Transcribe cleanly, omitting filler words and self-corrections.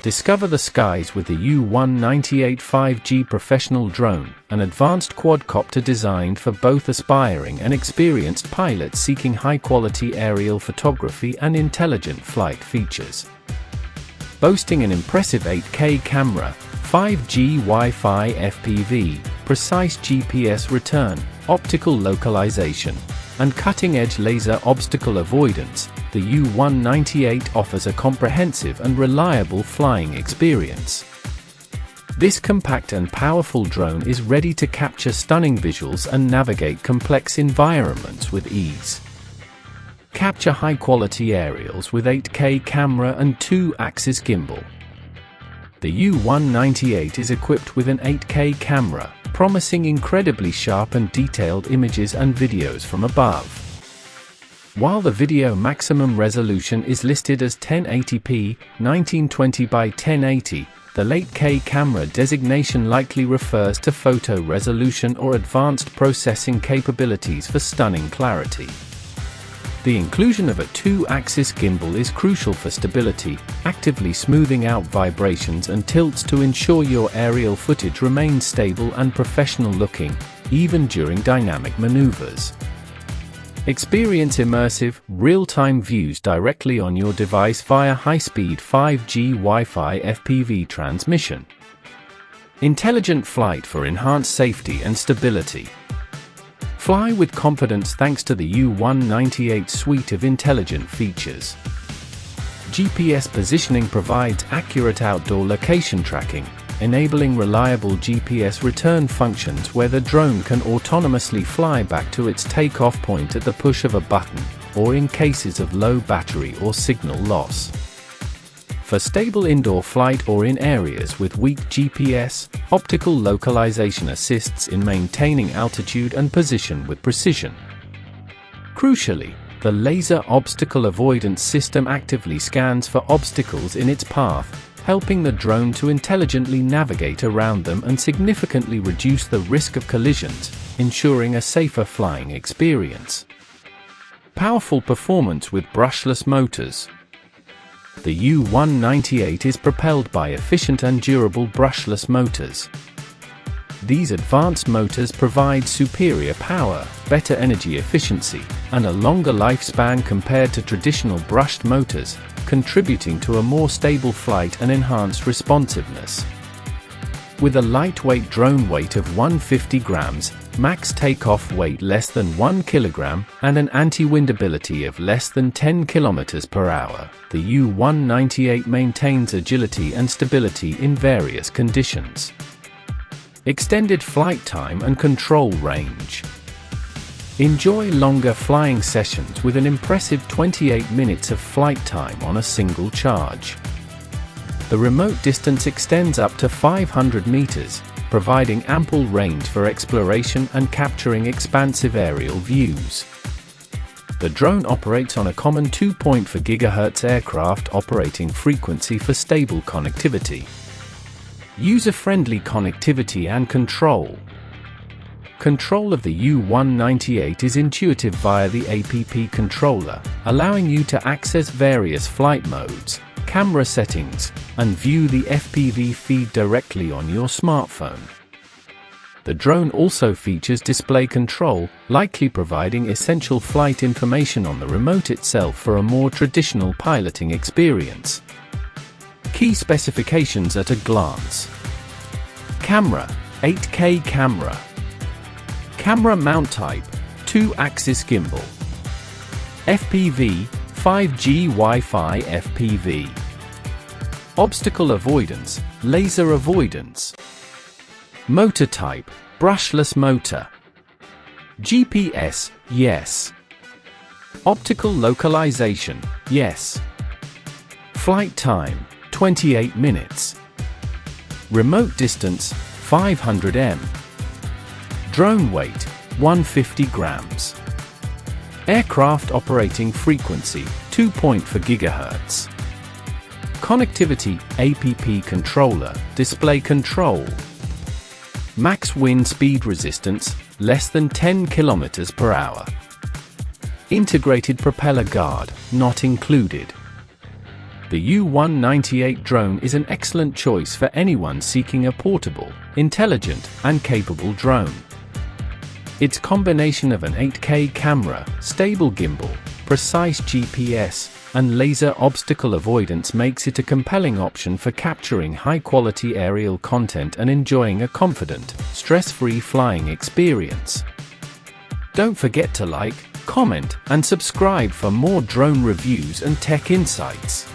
Discover the skies with the U198 5G Professional drone, an advanced quadcopter designed for both aspiring and experienced pilots seeking high-quality aerial photography and intelligent flight features. Boasting an impressive 8K camera, 5G Wi-Fi FPV, precise GPS return, optical localization, and cutting-edge laser obstacle avoidance, the U198 offers a comprehensive and reliable flying experience. This compact and powerful drone is ready to capture stunning visuals and navigate complex environments with ease. Capture high-quality aerials with 8K camera and 2-axis gimbal. The U198 is equipped with an 8K camera, promising incredibly sharp and detailed images and videos from above. While the video maximum resolution is listed as 1080p, 1920 by 1080, the 8K camera designation likely refers to photo resolution or advanced processing capabilities for stunning clarity. The inclusion of a 2-axis gimbal is crucial for stability, actively smoothing out vibrations and tilts to ensure your aerial footage remains stable and professional-looking, even during dynamic maneuvers. Experience immersive, real-time views directly on your device via high-speed 5G Wi-Fi FPV transmission. Intelligent flight for enhanced safety and stability. Fly with confidence thanks to the U198 suite of intelligent features. GPS positioning provides accurate outdoor location tracking, enabling reliable GPS return functions where the drone can autonomously fly back to its takeoff point at the push of a button, or in cases of low battery or signal loss. For stable indoor flight or in areas with weak GPS, optical localization assists in maintaining altitude and position with precision. Crucially, the laser obstacle avoidance system actively scans for obstacles in its path, helping the drone to intelligently navigate around them and significantly reduce the risk of collisions, ensuring a safer flying experience. Powerful performance with brushless motors. The U198 is propelled by efficient and durable brushless motors. These advanced motors provide superior power, better energy efficiency, and a longer lifespan compared to traditional brushed motors, contributing to a more stable flight and enhanced responsiveness. With a lightweight drone weight of 150 grams, max takeoff weight less than 1 kilogram, and an anti-wind ability of less than 10 kilometers per hour, the U198 maintains agility and stability in various conditions. Extended flight time and control range. Enjoy longer flying sessions with an impressive 28 minutes of flight time on a single charge. The remote distance extends up to 500 meters, providing ample range for exploration and capturing expansive aerial views. The drone operates on a common 2.4 GHz aircraft operating frequency for stable connectivity. User-friendly connectivity and control. Control of the U198 is intuitive via the APP controller, allowing you to access various flight modes, camera settings, and view the FPV feed directly on your smartphone. The drone also features display control, likely providing essential flight information on the remote itself for a more traditional piloting experience. Key specifications at a glance. Camera, 8K camera. Camera mount type, 2-axis gimbal. FPV, 5G Wi-Fi FPV. Obstacle avoidance, laser avoidance. Motor type, brushless motor. GPS, yes. Optical localization, yes. Flight time, 28 minutes. Remote distance, 500 m. Drone weight, 150 grams. Aircraft operating frequency, 2.4 GHz. Connectivity, APP controller, display control. Max wind speed resistance, less than 10 km per hour. Integrated propeller guard, not included. The U198 drone is an excellent choice for anyone seeking a portable, intelligent, and capable drone. Its combination of an 8K camera, stable gimbal, precise GPS, and laser obstacle avoidance makes it a compelling option for capturing high-quality aerial content and enjoying a confident, stress-free flying experience. Don't forget to like, comment, and subscribe for more drone reviews and tech insights.